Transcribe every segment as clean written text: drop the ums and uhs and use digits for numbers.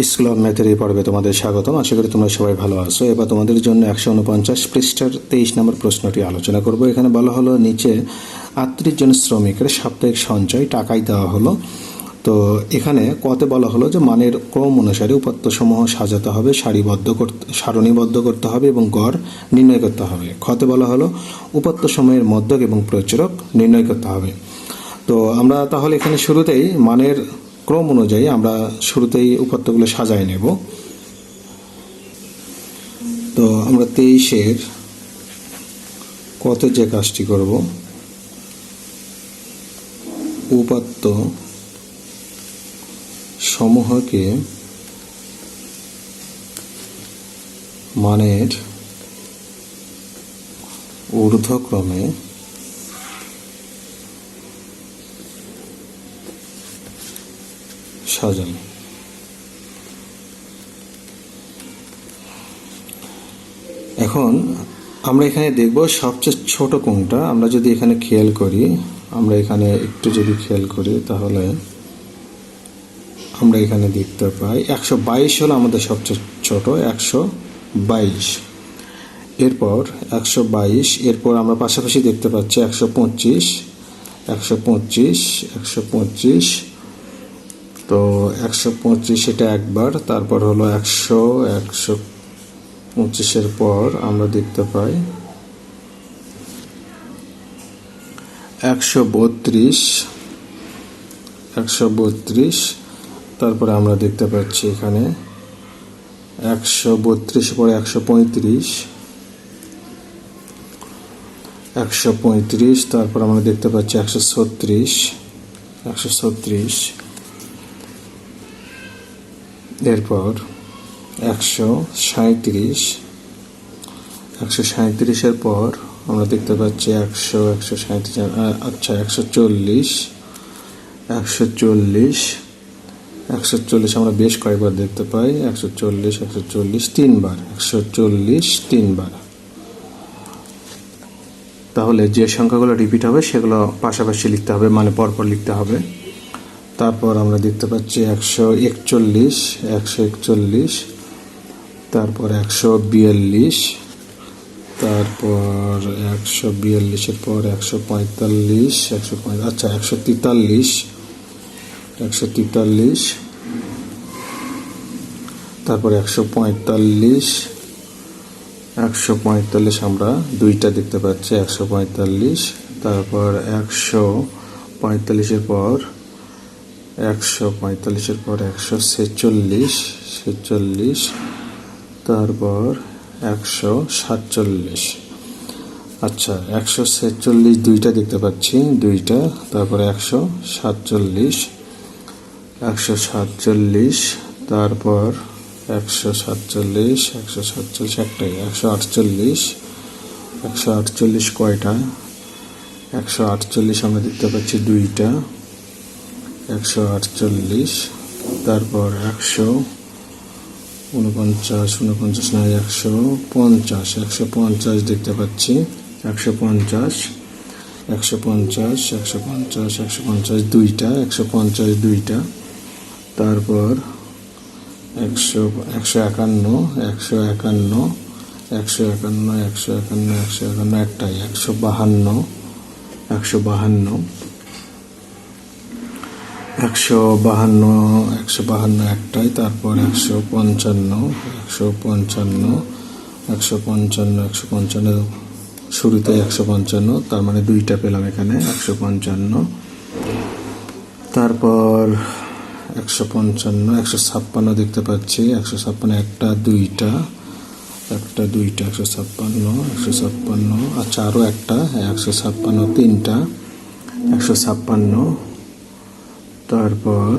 School of ম্যাথের এই পর্বে তোমাদের স্বাগতম। আশা করি তোমরা সবাই ভালো আছো। এবার তোমাদের জন্য 149 পৃষ্ঠার 23 নম্বর প্রশ্নটি আলোচনা করব। এখানে বলা হলো নিচে 38 জন শ্রমিকের সাপ্তাহিক সঞ্চয় টাকায় দেওয়া হলো। তো এখানে কতে বলা হলো যে মানের ক্রম অনুসারে উপাত্তসমূহ সাজাতে হবে, সারণীবদ্ধ করতে হবে এবং গড় নির্ণয় করতে হবে। খতে বলা হলো উপাত্তসমূহের মধ্যক এবং প্রচুরক নির্ণয় করতে হবে। তো আমরা তাহলে এখানে শুরুতেই মানের ক্রম অনুযায়ী আমরা শুরুতেই উপাত্তগুলো সাজায় নেব। তো আমরা 23-এর কতে যে কাজটি করব, উপাত্ত সমূহকে মানের ঊর্ধ্বক্রমে সাজানো। এখন আমরা এখানে দেখব সবচেয়ে ছোট কোণটা। আমরা যদি এখানে খেয়াল করি, আমরা এখানে একটু যদি খেয়াল করি তাহলে আমরা এখানে দেখতে পাই 122 হলো আমাদের সবচেয়ে ছোট, 122। এরপর 122, এরপর আমরা পাশাপাশি দেখতে পাচ্ছি 125, 125। তো 125 এটা একবার, তারপর হলো 125-এর পর আমরা দেখতে পাই 132, তারপরে আমরা দেখতে পাচ্ছি এখানে 132 পরে 135, তারপর আমরা দেখতে পাচ্ছি 136, এরপর 137-এর পর আমরা দেখতে পাচ্ছি 140 আমরা বেশ কয়েকবার দেখতে পাই। 140 তিনবার, 140 তাহলে যে সংখ্যাগুলো রিপিট হবে সেগুলো পাশাপাশি লিখতে হবে, মানে পরপর লিখতে হবে। তারপর আমরা দেখতে পাচ্ছি 141, তারপর 142, তারপর 142-এর পর 143, 143, তারপর 145 আমরা দুইটা দেখতে পাচ্ছি, 145, তারপর 145-এর পর 146, তারপর 147। আচ্ছা, 146 দুইটা দেখতে পাচ্ছি, দুইটা, তারপর 147, তারপর 147 একটাই, 148 কয়টা, 148 আমরা দেখতে পাচ্ছি দুইটা, 148, তারপর 149 নয় 150 দেখতে পাচ্ছি, 150 দুইটা, 150 দুইটা, তারপর 151 একটাই, 152 একটাই, তারপর 155 শুরুতে 155, তার মানে দুইটা পেলাম এখানে, 155, তারপর 156 দেখতে পাচ্ছি, 156 একটা দুইটা, 156, আচ্ছা আরো একটা 156 তিনটা, 156, তারপর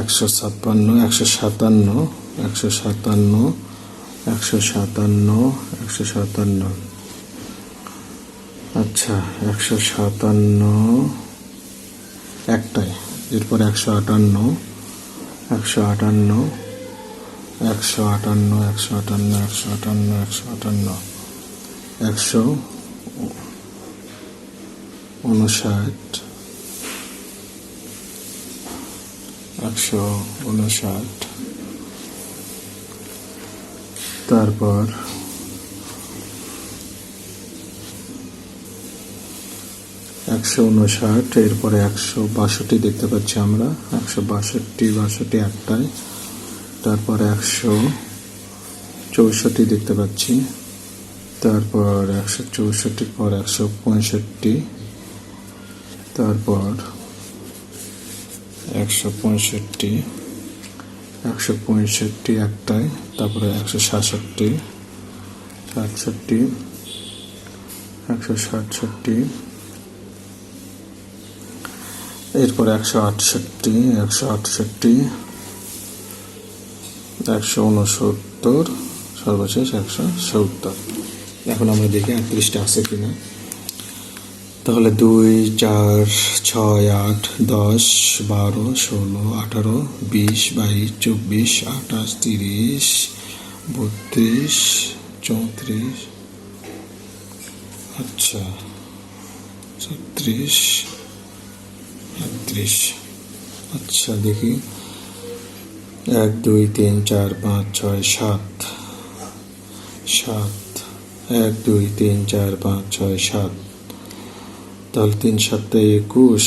157, আচ্ছা 157 একটাই, এরপর 158, 159, 159, তারপর 159, এরপরে 162 দেখতে পাচ্ছি আমরা, 162 একটাই, তারপর 164 দেখতে পাচ্ছি, তারপর 164 পর 165, তারপর 165 একটাই, তারপরে 167, 167, এরপরে 168, 169, সর্বশেষ 170। এখন আমরা দেখি 38টা আছে কিনা। তাহলে 2, 4, 6, 8, 10, 12, 16, 18, 20, 22, 24, 28, 30, 32, 34, আচ্ছা 36, 38। আচ্ছা দেখি 1, 2, 3, 4, 5, 6, 7, 1, 2, 3, 4, 5, 6, 7, তাহলে 3, 7, 21,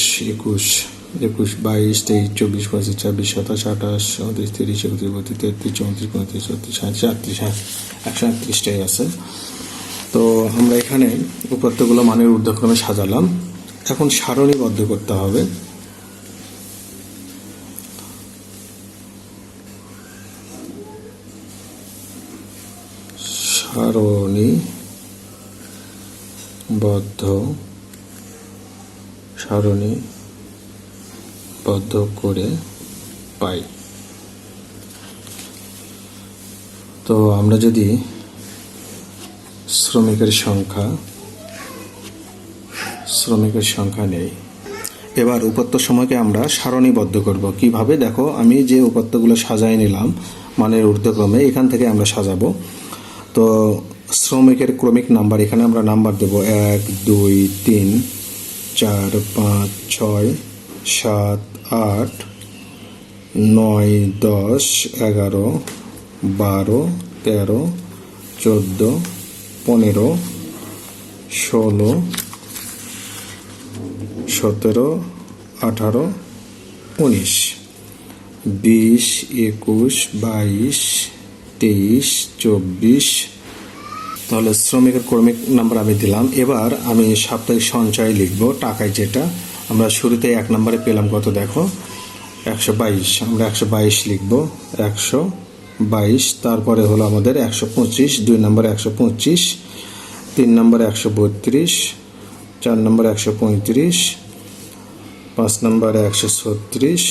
22, 23, 24, 25, 26, 27, 28, 29, 30, 31, 32, 33, 34, 35, 36, 37, 138টাই আছে। তো আমরা এখানে উপাত্তগুলো মানের ঊর্ধ্বক্রমে সাজালাম। এখন সারণীবদ্ধ করতে হবে। সারণীবদ্ধ করে পাই। তো আমরা যদি শ্রমিকের সংখ্যা নেই, এবার উপাত্ত সময়কে আমরা সারণীবদ্ধ করব কিভাবে, দেখো আমি যে উপাত্তগুলো সাজাই নিলাম মানের ঊর্ধ্বক্রমে, এখান থেকে আমরা সাজাবো। তো শ্রমিকের ক্রমিক নাম্বার, এখানে আমরা নাম্বার দেব 1, 2, 3, 4, 5, 6, 7, 8, 9, 10, 11, 12, 13, 14, 15, 16, 17, 18, 19, 20, 21, 22, 23, 24। তাহলে শ্রমিকের ক্রমিক নাম্বার আমি দিলাম। এবার আমি সাপ্তাহিক সঞ্চয় লিখব টাকায়, যেটা আমরা শুরুতে 1 নম্বরে পেলাম কত দেখো 122, আমরা 122 লিখব, 122। তারপরে হলো আমাদের 125, 2 নম্বরে 125, 3 নম্বরে 132, 4 নম্বরে 135, 5 নম্বরে 136,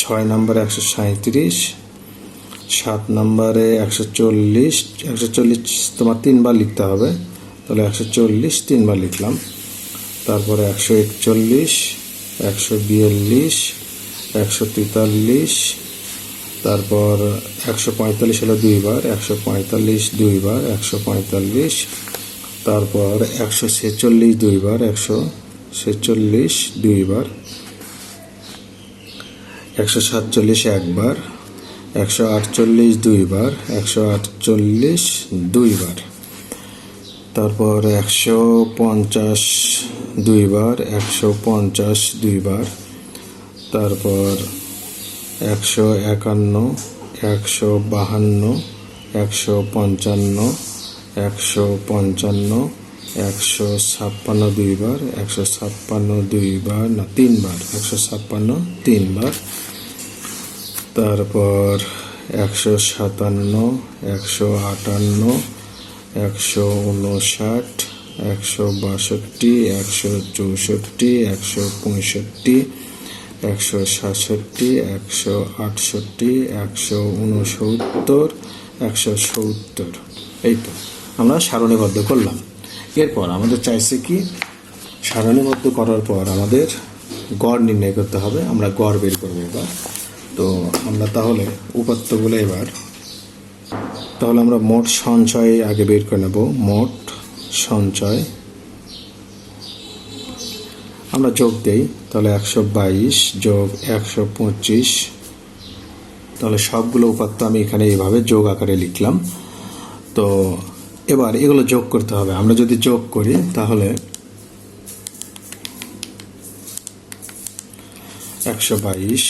6 নম্বরে 137, 7 নম্বরে 140, 140 তোমার 3 বার লিখতে হবে, তাহলে 140 3 বার লিখলাম। তারপরে 141, 142, 143, তারপর 145 হলো 2 বার, 145 2 বার, 145, তারপর 146 2 বার, 146 2 বার, 147 1 বার, 148 2 বার, 148 2 বার, তারপর 150 2 বার, 150 2 বার, তারপর 151, 152, 155, 155, 156 2 বার, 156 2 বার না 3 বার, 156 3 বার, তারপর 157, 158, 159, 162, 164, 165, 167, 168, 169, 170। এই তো আমরা সারণীবদ্ধ করলাম। এরপর আমাদের চাইছে কি, সারণীবদ্ধ করার পর আমাদের গড় নির্ণয় করতে হবে। আমরা গড় বের করবো এবার। তো আমরা তাহলে উপাত্তগুলো তাহলে আমরা মোট সঞ্চয় আগে বের করে নেব। মোট সঞ্চয় আমরা যোগ দেই, তাহলে 122 যোগ 125, তাহলে সবগুলো উপাত্ত আমি এখানে এইভাবে যোগ আকারে লিখলাম। তো এবার এগুলো যোগ করতে হবে। আমরা যদি যোগ করি তাহলে 122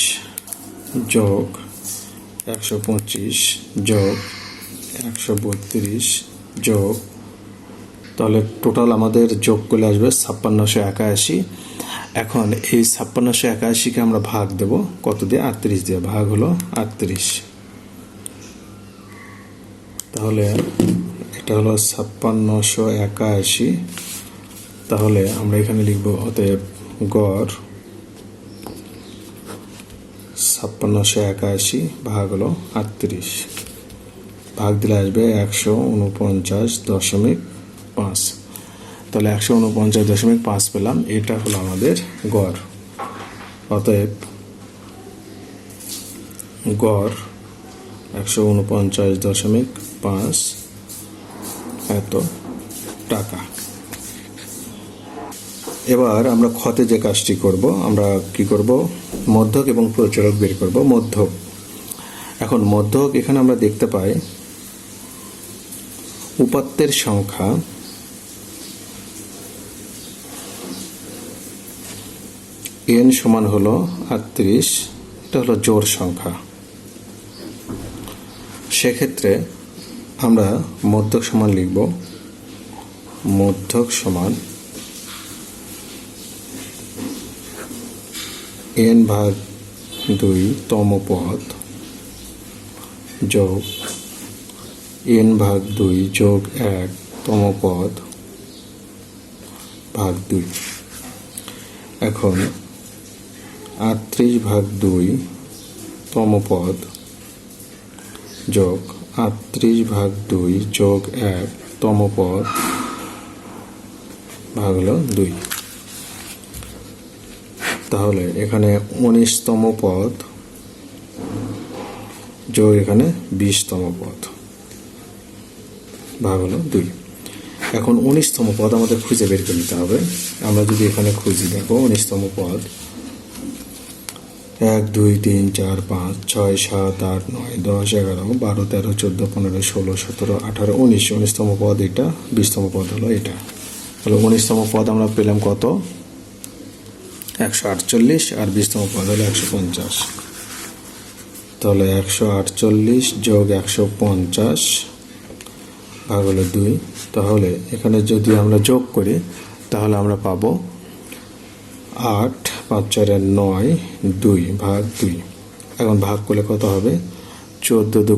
যোগ 125 যোগ 132 যোগ, তাহলে টোটাল আমাদের যোগ করলে আসবে 5681। এখন এই 5681কে আমরা ভাগ দেব কত দিয়ে? 38 দিয়ে। ভাগ হলো 38, তাহলে এটা হলো 5681। তাহলে আমরা এখানে লিখব অতএব গড় 5681 ভাগ হলো 38, ভাগ দিলে আসবে 149.5। তাহলে 149.5 পেলাম, এটা হলো আমাদের গড়। অতএব গড় 149.5 এত টাকা। এবার আমরা ক্ষতে যে কাজটি করব, আমরা কি করব? মধ্যক এবং প্রচুরক বের করব। মধ্যক, এখন মধ্যক এখানে আমরা দেখতে পাই উপাত্তের সংখ্যা n সমান হলো 38, এটা হলো জোড় সংখ্যা। সেক্ষেত্রে আমরা মধ্যক সমান লিখব মধ্যক সমান n ভাগ 2 তম পদ যোগ n ভাগ 2 যোগ 1 তম পদ ভাগ 2। এখন 38 ভাগ 2 তম পদ যোগ 38 ভাগ 2 যোগ 1 তম পদ ভাগ হলো 2। তাহলে এখানে 19তম পদ যোগ এখানে 20তম পদ ভাগ হলো 2। এখন 19তম পদ আমাদের খুঁজে বের করে নিতে হবে। আমরা যদি এখানে খুঁজি, দেখো 19তম পদ 1 2 3 4 5 6 7 8 9 10 11 12 13 14 15 16 17 18 19, 19তম পদ এটা, 20তম পদ হলো এটা। তাহলে 19তম পদ আমরা পেলাম কত? 148, আর 20তম পদ হলো 150। তাহলে 148 যোগ 150 ভাগ হলো 2। তাহলে এখানে যদি আমরা যোগ করি তাহলে আমরা পাবো 8 5 4 9 2 ভাগ 2। এখন ভাগ করলে কত হবে? 14 2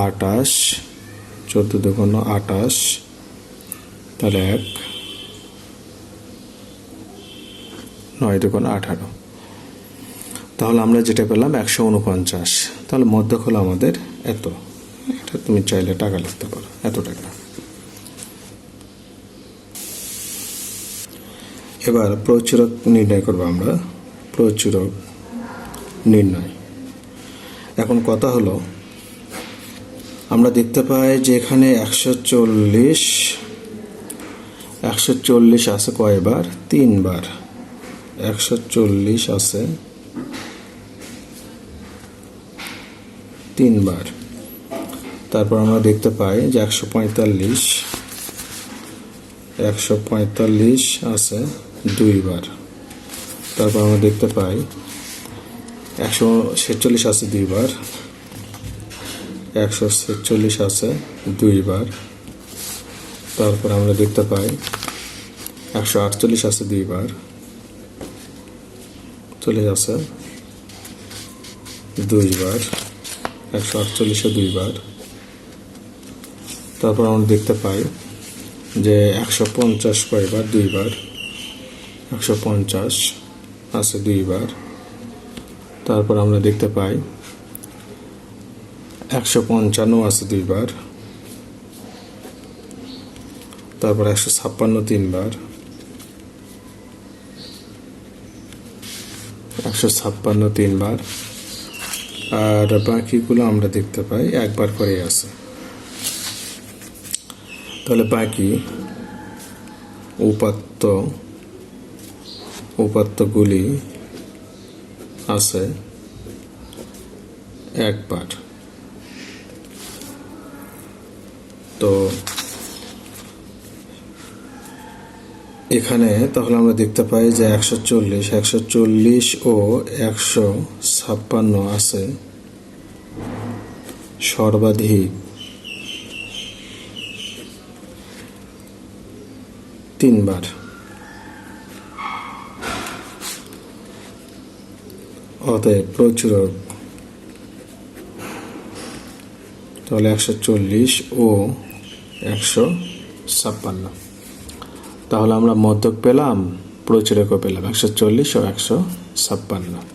28, 14 2 28, তাহলে 1 9 2 18। তাহলে আমরা যেটা পেলাম 149। তাহলে মধ্যক হলো আমাদের এত। এটা তুমি চাইলে টাকা লিখতে পারো, এত টাকা। এবার প্রচুরক নির্ণয় করবো আমরা। প্রচুরক নির্ণয়। এখন কথা হলো, আমরা দেখতে পাই যে এখানে 140 আছে কয়বার? 3 বার। 140 আছে 3 বার। তারপর আমরা দেখতে পাই যে 145 আছে 2 বার। তারপর আমরা দেখতে পাই 146 আছে 2 বার। 146 আছে 2 বার। তারপর আমরা দেখতে পাই 148 আছে 2 বার। চলে আছে 2 বার। 148 2 বার। তারপর আমরা দেখতে পাই যে 150 কয়বার? 2 বার। 150 আছে 2 বার। তারপর আমরা দেখতে পাই 155 আছে 2 বার। তারপর 156 3 বার। 156 3 বার। আর বাকিগুলো আমরা দেখতে পাই একবার করে আছে। তাহলে বাকি উপাত্ত উপাত্তগুলি আছে একবার। তো এখানে তাহলে আমরা দেখতে পাই যে 140 ও 156 আছে সর্বাধিক 3 বার। অতএব প্রচুরক তাহলে 140 ও 156। তাহলে আমরা মধ্যক পেলাম, প্রচুরকও পেলাম 140 ও 156।